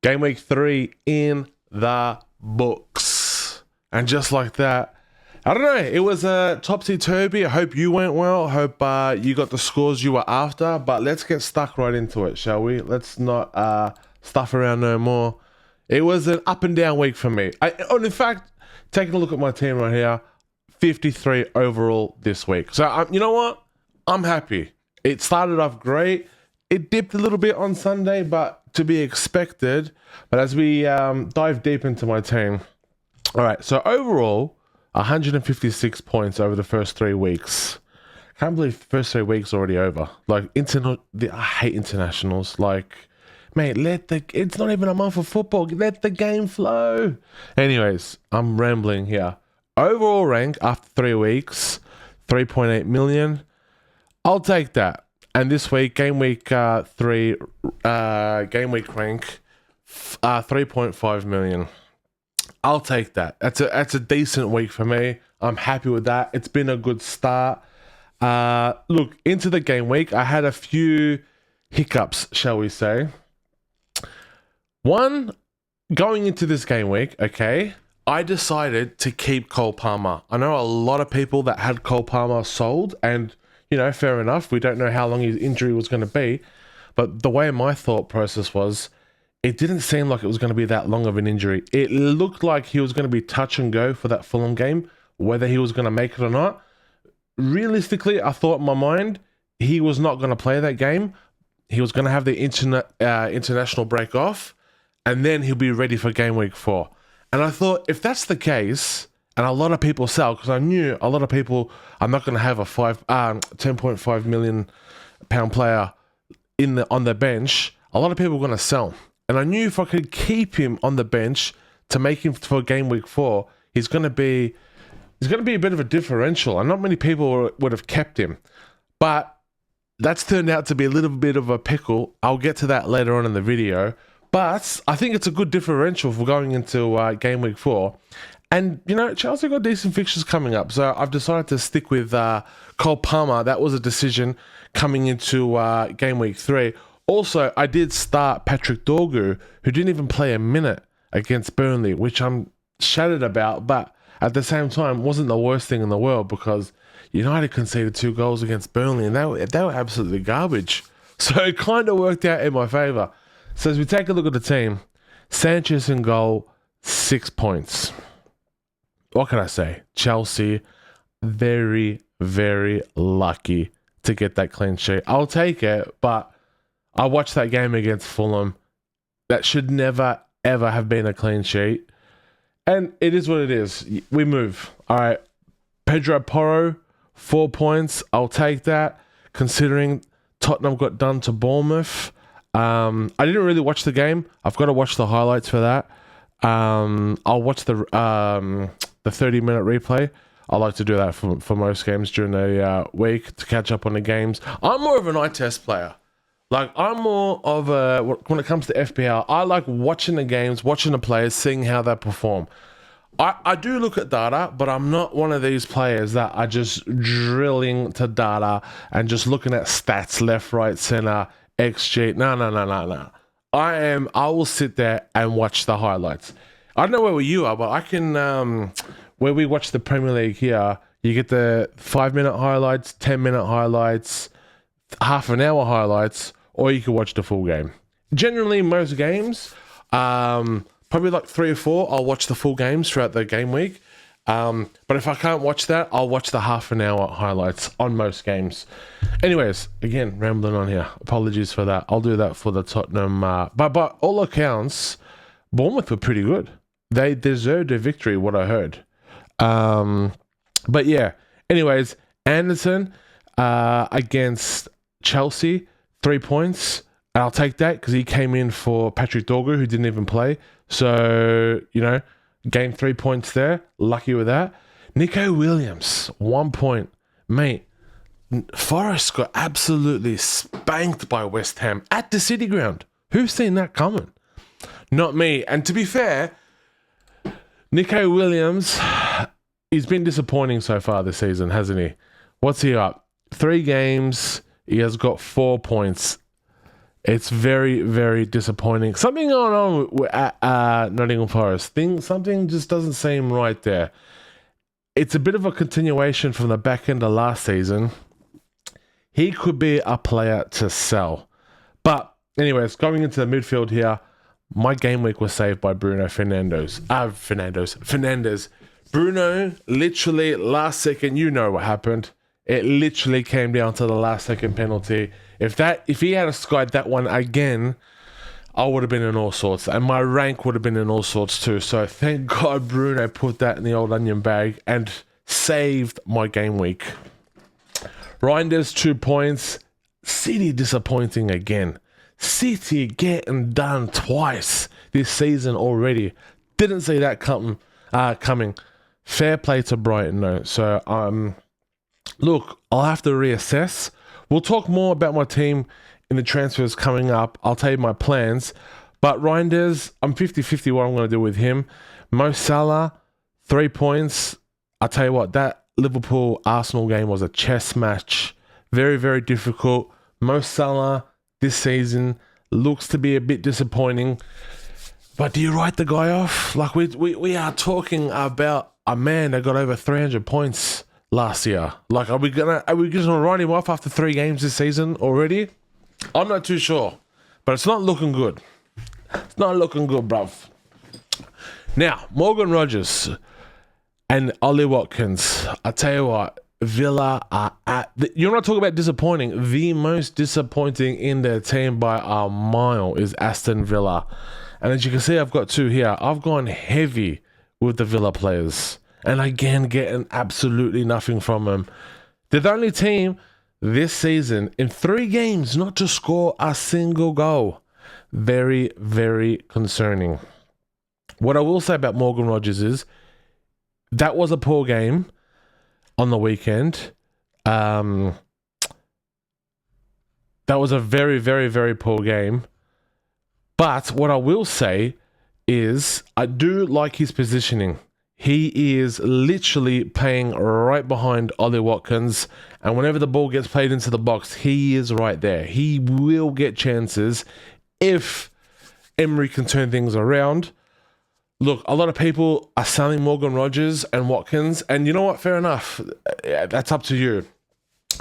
Game week 3 in the books. And just like that, I don't know, it was a topsy-turvy. I hope you went well. I hope you got the scores you were after. But let's get stuck right into it, shall we? Let's not stuff around no more. It was an up and down week for me. In fact, taking a look at my team right here, 53 overall this week. So, you know what? I'm happy. It started off great. It dipped a little bit on Sunday, but to be expected. But as we dive deep into my team, all right, so overall, 156 points over the first 3 weeks. Can't believe the first 3 weeks already over. Like, I hate internationals. Like, mate, it's not even a month of football. Let the game flow. Anyways, I'm rambling here. Overall rank after 3 weeks, 3.8 million. I'll take that. And this week, game week 3, game week rank, 3.5 million. I'll take that. That's a decent week for me. I'm happy with that. It's been a good start. Look, into the game week, I had a few hiccups, shall we say. One, going into this game week, okay, I decided to keep Cole Palmer. I know a lot of people that had Cole Palmer sold, and you know, fair enough. We don't know how long his injury was going to be. But the way my thought process was, it didn't seem like it was going to be that long of an injury. It looked like he was going to be touch and go for that Fulham game, whether he was going to make it or not. Realistically, I thought in my mind, he was not going to play that game. He was going to have the international break off, and then he'll be ready for game week 4. And I thought, if that's the case, and a lot of people sell, because I knew a lot of people are not going to have a 10.5 million pound player on the bench. A lot of people are going to sell. And I knew if I could keep him on the bench to make him for game week 4, he's going to be a bit of a differential. And not many people would have kept him. But that's turned out to be a little bit of a pickle. I'll get to that later on in the video. But I think it's a good differential for going into game week 4. And, you know, Chelsea got decent fixtures coming up. So I've decided to stick with Cole Palmer. That was a decision coming into game week 3. Also, I did start Patrick Dorgu, who didn't even play a minute against Burnley, which I'm shattered about. But at the same time, wasn't the worst thing in the world because United conceded 2 goals against Burnley, and they were absolutely garbage. So it kind of worked out in my favour. So as we take a look at the team, Sanchez in goal, 6 points. What can I say? Chelsea, very, very lucky to get that clean sheet. I'll take it, but I watched that game against Fulham. That should never, ever have been a clean sheet. And it is what it is. We move. All right. Pedro Porro, 4 points. I'll take that, considering Tottenham got done to Bournemouth. I didn't really watch the game. I've got to watch the highlights for that. I'll watch the 30-minute replay. I like to do that for most games during the week to catch up on the games. I'm more of an eye test player. Like, I'm more of when it comes to FPL, I like watching the games, watching the players, seeing how they perform. I do look at data, but I'm not one of these players that are just drilling to data and just looking at stats left, right, center, XG. No. I will sit there and watch the highlights. I don't know where you are, but I can, where we watch the Premier League here, you get the 5-minute highlights, 10-minute highlights, half an hour highlights, or you can watch the full game. Generally, most games, probably like 3 or 4, I'll watch the full games throughout the game week. But if I can't watch that, I'll watch the half an hour highlights on most games. Anyways, again, rambling on here. Apologies for that. I'll do that for the Tottenham. But by all accounts, Bournemouth were pretty good. They deserved a victory, what I heard. But yeah, anyways, Anderson against Chelsea, 3 points. And I'll take that because he came in for Patrick Dorgu, who didn't even play. So, you know, gained 3 points there. Lucky with that. Nico Williams, 1 point. Mate, Forest got absolutely spanked by West Ham at the City Ground. Who's seen that coming? Not me. And to be fair, Nico Williams, he's been disappointing so far this season, hasn't he? What's he up? 3 games. He has got 4 points. It's very, very disappointing. Something going on at Nottingham Forest. Something just doesn't seem right there. It's a bit of a continuation from the back end of last season. He could be a player to sell. But anyways, going into the midfield here, my game week was saved by Bruno Fernandes. Bruno, literally last second, you know what happened. It literally came down to the last second penalty. If he had skied that one again, I would have been in all sorts. And my rank would have been in all sorts too. So thank God Bruno put that in the old onion bag and saved my game week. Reinders 2 points. City disappointing again. City getting done twice this season already. Didn't see that coming. Fair play to Brighton though. So look, I'll have to reassess. We'll talk more about my team in the transfers coming up. I'll tell you my plans. But Reinders, I'm 50-50 what I'm going to do with him. Mo Salah, 3 points. I'll tell you what, that Liverpool-Arsenal game was a chess match. Very, very difficult. Mo Salah this season looks to be a bit disappointing. But do you write the guy off? Like we are talking about a man that got over 300 points last year. Like, are we just gonna write him off after 3 games this season already? I'm not too sure, but it's not looking good. It's not looking good, bruv. Now, Morgan Rogers and Ollie Watkins. I tell you what, Villa are you're not talking about disappointing. The most disappointing in their team by a mile is Aston Villa. And as you can see, I've got 2 here. I've gone heavy with the Villa players. And again, getting absolutely nothing from them. They're the only team this season in 3 games not to score a single goal. Very, very concerning. What I will say about Morgan Rogers is that was a poor game on the weekend. That was a very, very, very poor game. But what I will say is I do like his positioning. He is literally playing right behind Ollie Watkins. And whenever the ball gets played into the box, he is right there. He will get chances if Emery can turn things around. Look, a lot of people are selling Morgan Rogers and Watkins. And you know what? Fair enough. That's up to you.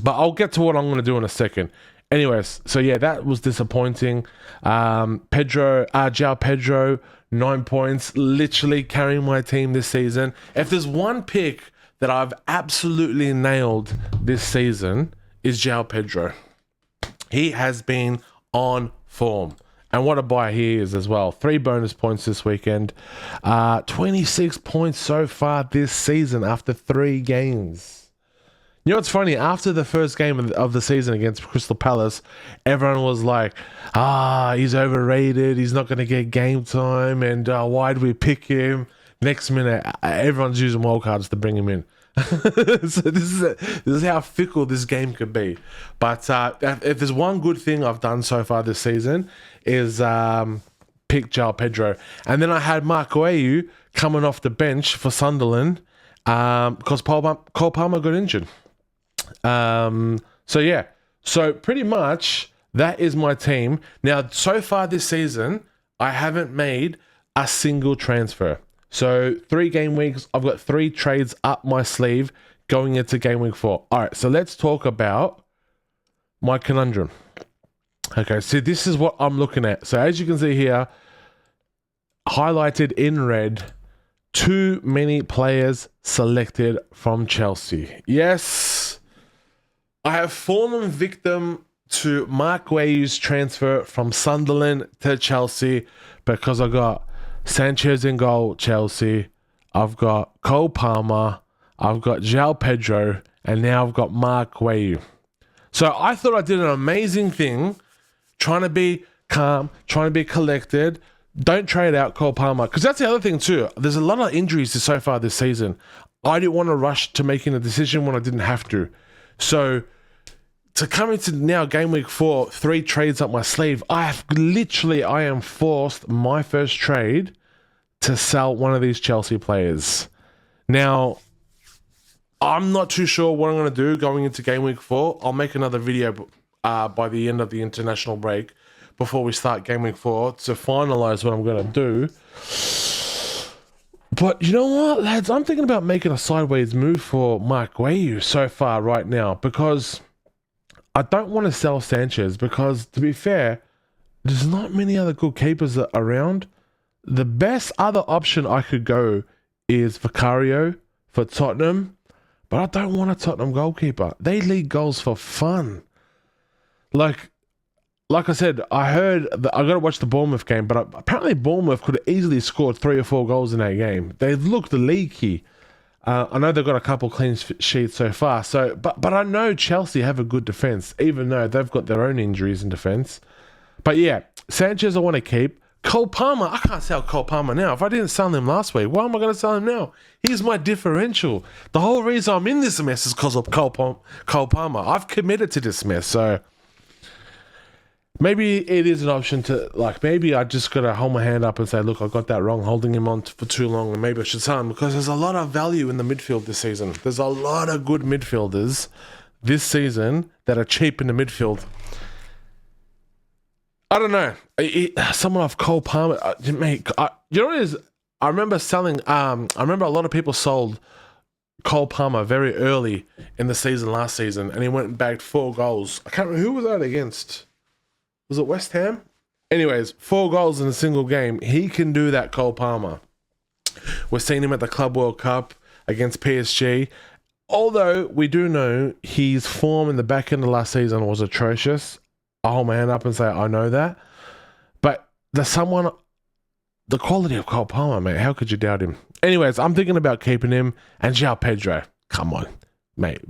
But I'll get to what I'm going to do in a second. Anyways, so yeah, that was disappointing. João Pedro, 9 points, literally carrying my team this season. If there's one pick that I've absolutely nailed this season, is João Pedro. He has been on form. And what a buy he is as well. 3 bonus points this weekend. 26 points so far this season after 3 games. You know what's funny? After the first game of the season against Crystal Palace, everyone was like, he's overrated. He's not going to get game time. And why do we pick him? Next minute, everyone's using wildcards to bring him in. So this is how fickle this game could be. But if there's one good thing I've done so far this season is pick João Pedro. And then I had Mark Guehi coming off the bench for Sunderland because Cole Palmer got injured. So yeah, so pretty much that is my team. Now, so far this season, I haven't made a single transfer. So 3 game weeks, I've got 3 trades up my sleeve going into game week 4. All right, so let's talk about my conundrum. Okay, so this is what I'm looking at. So as you can see here, highlighted in red, too many players selected from Chelsea. Yes, I have fallen victim to Mark Guehi's transfer from Sunderland to Chelsea because I got Sanchez in goal, Chelsea. I've got Cole Palmer. I've got João Pedro. And now I've got Mark Guehi. So I thought I did an amazing thing, trying to be calm, trying to be collected. Don't trade out Cole Palmer. Because that's the other thing too. There's a lot of injuries so far this season. I didn't want to rush to making a decision when I didn't have to. So to come into now game week 4, 3 trades up my sleeve, I am forced my first trade to sell one of these Chelsea players. Now, I'm not too sure what I'm going to do going into game week 4. I'll make another video by the end of the international break. before we start Game Week 4 to finalize what I'm going to do. But you know what, lads? I'm thinking about making a sideways move for Mark Guayu so far right now, because I don't want to sell Sanchez, because to be fair, there's not many other good keepers around. The best other option I could go is Vicario for Tottenham, but I don't want a Tottenham goalkeeper. They lead goals for fun. Like I said, I heard that I got to watch the Bournemouth game, but apparently Bournemouth could have easily scored 3 or 4 goals in that game. They looked leaky. I know they've got a couple clean sheets so far. But I know Chelsea have a good defense, even though they've got their own injuries in defense. But yeah, Sanchez I want to keep. Cole Palmer, I can't sell Cole Palmer now. If I didn't sell him last week, why am I going to sell him now? He's my differential. The whole reason I'm in this mess is because of Cole Palmer. I've committed to this mess, so maybe it is an option to, like, maybe I just got to hold my hand up and say, look, I got that wrong, holding him on for too long, and maybe I should sell him, because there's a lot of value in the midfield this season. There's a lot of good midfielders this season that are cheap in the midfield. I don't know. Someone off Cole Palmer, mate. You know what it is? I remember selling. I remember a lot of people sold Cole Palmer very early in the season last season, and he went and bagged 4 goals. I can't remember who was that against. Was it West Ham? Anyways, 4 goals in a single game. He can do that, Cole Palmer. We're seeing him at the Club World Cup against PSG. Although we do know his form in the back end of last season was atrocious. I'll hold my hand up and say I know that. But the quality of Cole Palmer, mate, how could you doubt him? Anyways, I'm thinking about keeping him. And João Pedro, come on, mate.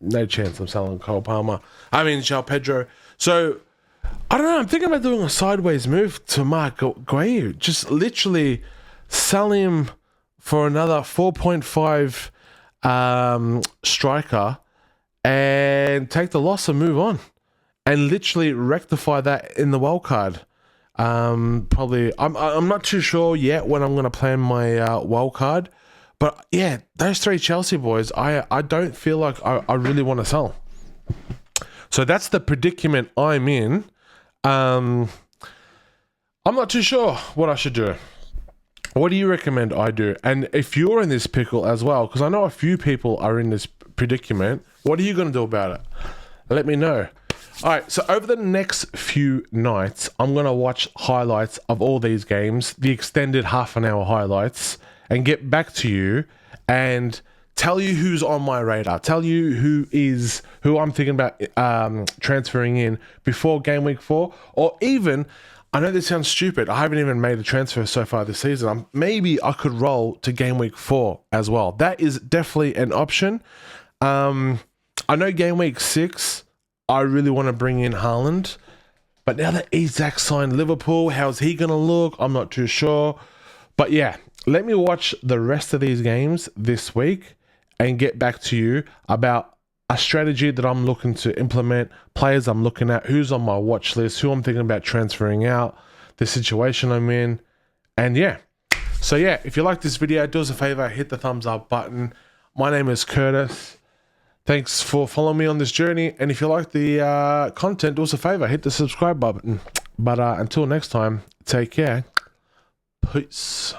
No chance I'm selling Cole Palmer. I mean, João Pedro. So, I don't know. I'm thinking about doing a sideways move to Mark Guayu. Just literally sell him for another 4.5 striker and take the loss and move on. And literally rectify that in the wild card. Probably, I'm not too sure yet when I'm going to plan my wild card. But yeah, those 3 Chelsea boys, I don't feel like I really want to sell. So that's the predicament I'm in. I'm not too sure what I should do. What do you recommend I do? And if you're in this pickle as well, because I know a few people are in this predicament, what are you going to do about it? Let me know. All right, so over the next few nights, I'm going to watch highlights of all these games, the extended half-an-hour highlights, and get back to you and tell you who's on my radar, tell you who I'm thinking about transferring in before Game Week 4, or even, I know this sounds stupid, I haven't even made a transfer so far this season. Maybe I could roll to Game Week 4 as well. That is definitely an option. I know Game Week 6, I really want to bring in Haaland, but now that Isak signed Liverpool, how's he going to look? I'm not too sure. But yeah, let me watch the rest of these games this week and get back to you about a strategy that I'm looking to implement, players I'm looking at, who's on my watch list, who I'm thinking about transferring out, the situation I'm in, and yeah. So yeah, if you like this video, do us a favor, hit the thumbs up button. My name is Curtis. Thanks for following me on this journey. And if you like the content, do us a favor, hit the subscribe button. But until next time, take care. Peace.